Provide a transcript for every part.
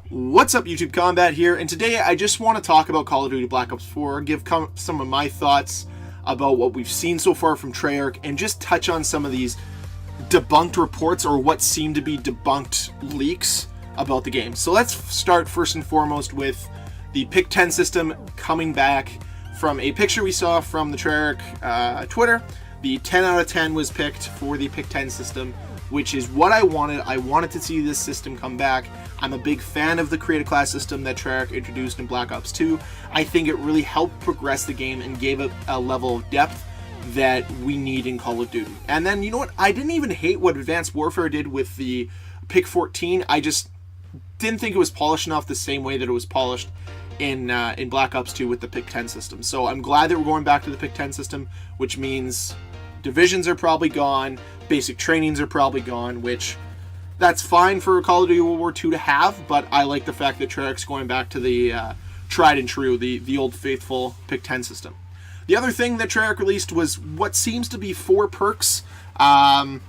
What's up, YouTube Combat here, and today I just want to talk about Call of Duty Black Ops 4, give some of my thoughts about what we've seen so far from Treyarch, and just touch on some of these debunked reports or what seem to be debunked leaks about the game. So let's start first and foremost with the Pick 10 system coming back from a picture we saw from the Treyarch Twitter. The 10 out of 10 was picked for the Pick 10 system, which is what I wanted. I wanted to see this system come back. I'm a big fan of the creative class system that Treyarch introduced in Black Ops 2. I think it really helped progress the game and gave it a level of depth that we need in Call of Duty. And then, you know what? I didn't even hate what Advanced Warfare did with the Pick 14. I just didn't think it was polished enough the same way that it was polished in Black Ops 2 with the Pick 10 system. So I'm glad that we're going back to the Pick 10 system, which means divisions are probably gone, basic trainings are probably gone, which that's fine for Call of Duty World War II to have, but I like the fact that Treyarch's going back to the tried and true, the old faithful Pick 10 system. The other thing that Treyarch released was what seems to be 4 perks. One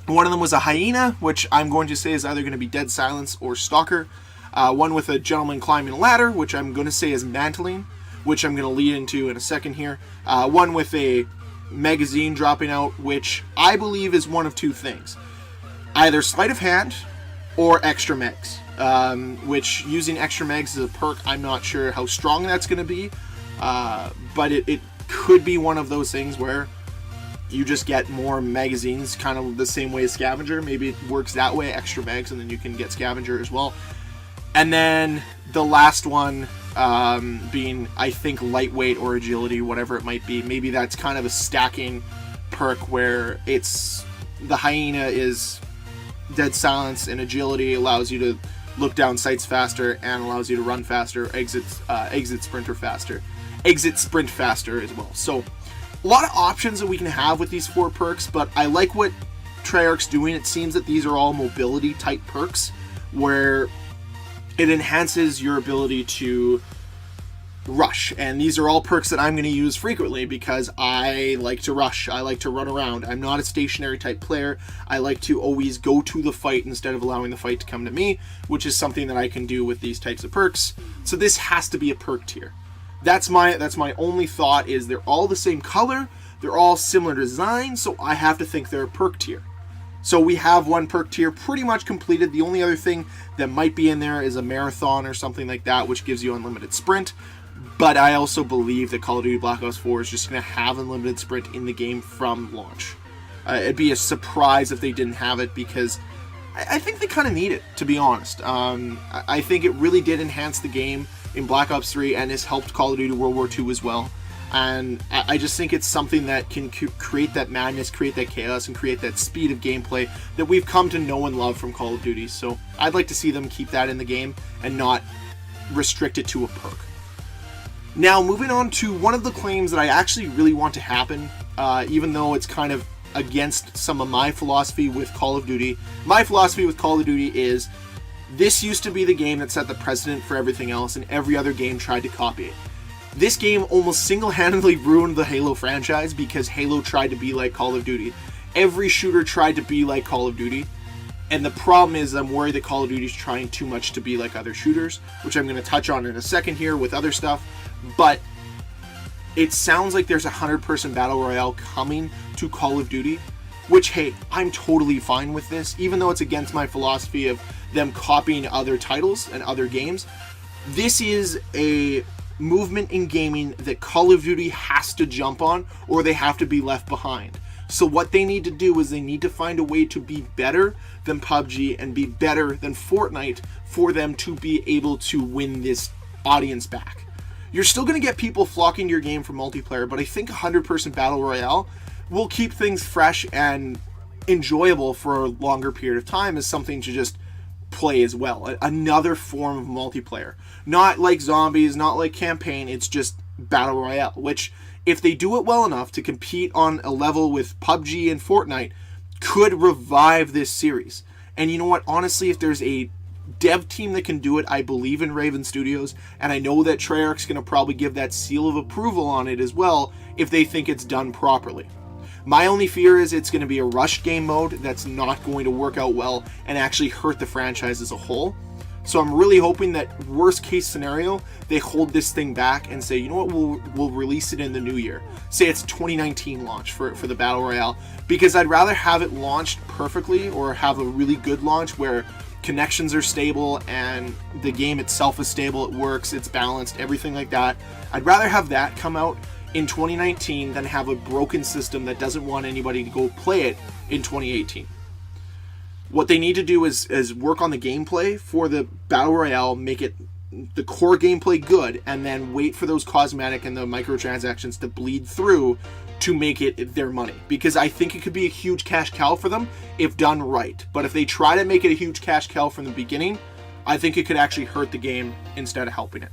of them was a hyena, which I'm going to say is either going to be Dead Silence or Stalker. One with a gentleman climbing a ladder, which I'm going to say is Mantling, which I'm going to lead into in a second here. One with a magazine dropping out, which I believe is one of two things. Either sleight of hand or extra megs, which using extra megs as a perk, I'm not sure how strong that's going to be, but it could be one of those things where you just get more magazines, kind of the same way as Scavenger. Maybe it works that way, extra megs, and then you can get Scavenger as well. And then the last one being, I think, lightweight or agility, whatever it might be. Maybe that's kind of a stacking perk where it's the hyena is Dead Silence, and agility allows you to look down sights faster and allows you to run faster, exit sprint faster as well. So a lot of options that we can have with these 4 perks, but I like what Treyarch's doing. It seems that these are all mobility type perks where it enhances your ability to rush, and these are all perks that I'm going to use frequently because I like to rush. I like to run around. I'm not a stationary type player. I like to always go to the fight instead of allowing the fight to come to me, which is something that I can do with these types of perks. So this has to be a perk tier. That's my only thought, is they're all the same color, they're all similar design, so I have to think they're a perk tier. So we have one perk tier pretty much completed. The only other thing that might be in there is a marathon or something like that, which gives you unlimited sprint. But I also believe that Call of Duty Black Ops 4 is just going to have unlimited sprint in the game from launch. It'd be a surprise if they didn't have it, because I think they kind of need it, to be honest. I think it really did enhance the game in Black Ops 3 and has helped Call of Duty World War II as well. And I just think it's something that can create that madness, create that chaos, and create that speed of gameplay that we've come to know and love from Call of Duty. So I'd like to see them keep that in the game and not restrict it to a perk. Now, moving on to one of the claims that I actually really want to happen, even though it's kind of against some of my philosophy with Call of Duty. My philosophy with Call of Duty is this used to be the game that set the precedent for everything else, and every other game tried to copy it. This game almost single-handedly ruined the Halo franchise because Halo tried to be like Call of Duty. Every shooter tried to be like Call of Duty, and the problem is I'm worried that Call of Duty is trying too much to be like other shooters, which I'm going to touch on in a second here with other stuff. But it sounds like there's a 100-person battle royale coming to Call of Duty, which, hey, I'm totally fine with this, even though it's against my philosophy of them copying other titles and other games. This is a movement in gaming that Call of Duty has to jump on, or they have to be left behind. So what they need to do is they need to find a way to be better than PUBG and be better than Fortnite for them to be able to win this audience back. You're still going to get people flocking to your game for multiplayer, but I think 100-person battle royale will keep things fresh and enjoyable for a longer period of time as something to just play as well. Another form of multiplayer. Not like zombies, not like campaign, it's just battle royale, which, if they do it well enough to compete on a level with PUBG and Fortnite, could revive this series. And you know what? Honestly, if there's a dev team that can do it, I believe in Raven Studios, and I know that Treyarch's going to probably give that seal of approval on it as well if they think it's done properly. My only fear is it's going to be a rush game mode that's not going to work out well and actually hurt the franchise as a whole. So I'm really hoping that worst case scenario, they hold this thing back and say, you know what, we'll release it in the new year. Say it's 2019 launch for the Battle Royale, because I'd rather have it launched perfectly or have a really good launch where connections are stable and the game itself is stable, it works, it's balanced, everything like that. I'd rather have that come out in 2019 than have a broken system that doesn't want anybody to go play it in 2018. What they need to do is work on the gameplay for the Battle Royale, make it the core gameplay good, and then wait for those cosmetic and the microtransactions to bleed through to make it their money. Because I think it could be a huge cash cow for them if done right. But if they try to make it a huge cash cow from the beginning, I think it could actually hurt the game instead of helping it.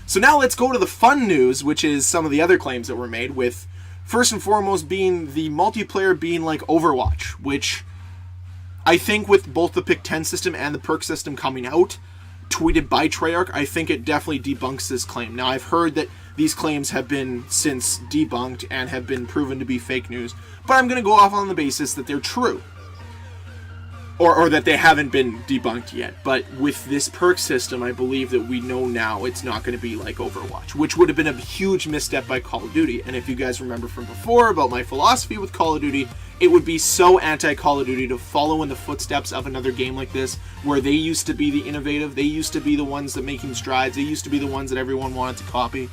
So now let's go to the fun news, which is some of the other claims that were made, with first and foremost being the multiplayer being like Overwatch, which I think with both the Pick 10 system and the perk system coming out, tweeted by Treyarch, I think it definitely debunks this claim. Now, I've heard that these claims have been since debunked and have been proven to be fake news, but I'm going to go off on the basis that they're true. Or that they haven't been debunked yet. But with this perk system, I believe that we know now it's not going to be like Overwatch, which would have been a huge misstep by Call of Duty. And if you guys remember from before about my philosophy with Call of Duty, it would be so anti-Call of Duty to follow in the footsteps of another game like this, where they used to be the innovative, they used to be the ones that making strides, they used to be the ones that everyone wanted to copy.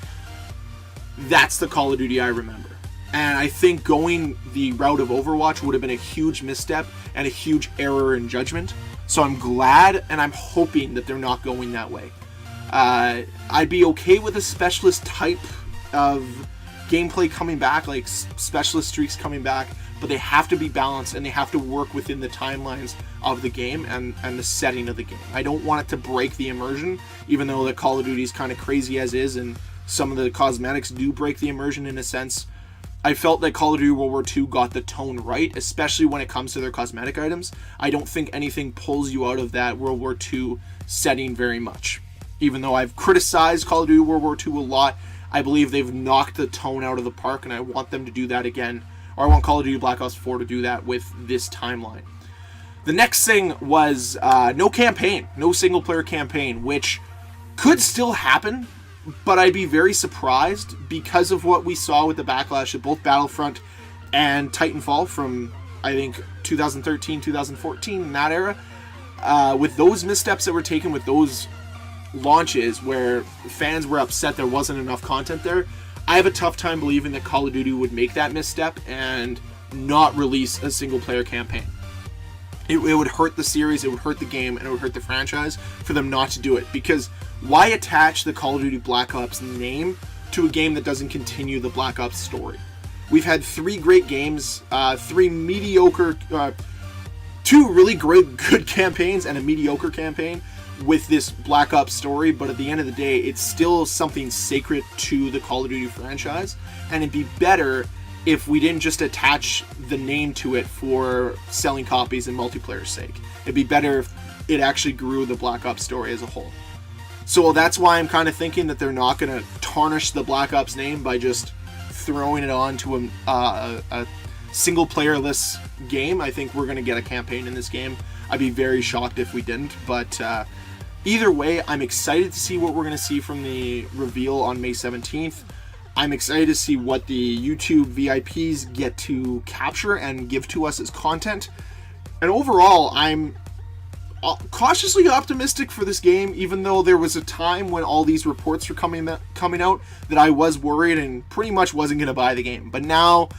That's the Call of Duty I remember. And I think going the route of Overwatch would have been a huge misstep and a huge error in judgment. So I'm glad and I'm hoping that they're not going that way. I'd be okay with a specialist type of gameplay coming back, like specialist streaks coming back, but they have to be balanced and they have to work within the timelines of the game and the setting of the game. I don't want it to break the immersion, even though the Call of Duty is kind of crazy as is, and some of the cosmetics do break the immersion in a sense. I felt that Call of Duty World War II got the tone right, especially when it comes to their cosmetic items. I don't think anything pulls you out of that World War II setting very much. Even though I've criticized Call of Duty World War II a lot, I believe they've knocked the tone out of the park, and I want them to do that again. Or I want Call of Duty Black Ops 4 to do that with this timeline. The next thing was no campaign, no single-player campaign, which could still happen, but I'd be very surprised because of what we saw with the backlash of both Battlefront and Titanfall from, I think, 2013, 2014, in that era. With those missteps that were taken with those launches where fans were upset there wasn't enough content there, I have a tough time believing that Call of Duty would make that misstep and not release a single-player campaign. It would hurt the series, it would hurt the game, and it would hurt the franchise for them not to do it. Because why attach the Call of Duty Black Ops name to a game that doesn't continue the Black Ops story? We've had 3 great games, 3 mediocre, 2 really great good campaigns and a mediocre campaign with this Black Ops story, but at the end of the day, it's still something sacred to the Call of Duty franchise, and it'd be better if we didn't just attach the name to it for selling copies and multiplayer's sake. It'd be better if it actually grew the Black Ops story as a whole. So that's why I'm kind of thinking that they're not going to tarnish the Black Ops name by just throwing it on to a single-player-less game. I think we're going to get a campaign in this game. I'd be very shocked if we didn't, but either way, I'm excited to see what we're going to see from the reveal on May 17th. I'm excited to see what the YouTube VIPs get to capture and give to us as content. And overall, I'm cautiously optimistic for this game, even though there was a time when all these reports were coming out that I was worried and pretty much wasn't going to buy the game. But now,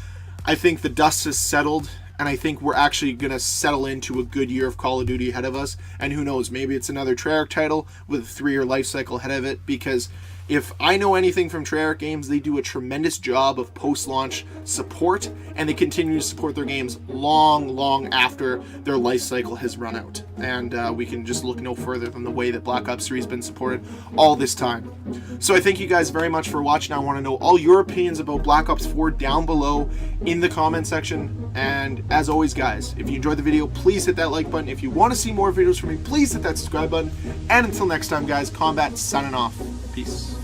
I think the dust has settled, and I think we're actually going to settle into a good year of Call of Duty ahead of us. And who knows, maybe it's another Treyarch title with a 3-year life cycle ahead of it, because if I know anything from Treyarch games, they do a tremendous job of post-launch support, and they continue to support their games long after their life cycle has run out. And we can just look no further than the way that Black Ops 3 has been supported all this time. So I thank you guys very much for watching. I want to know all your opinions about Black Ops 4 down below in the comment section. And as always, guys, if you enjoyed the video, please hit that like button. If you want to see more videos from me, please hit that subscribe button. And until next time, guys, Combat signing off. Peace.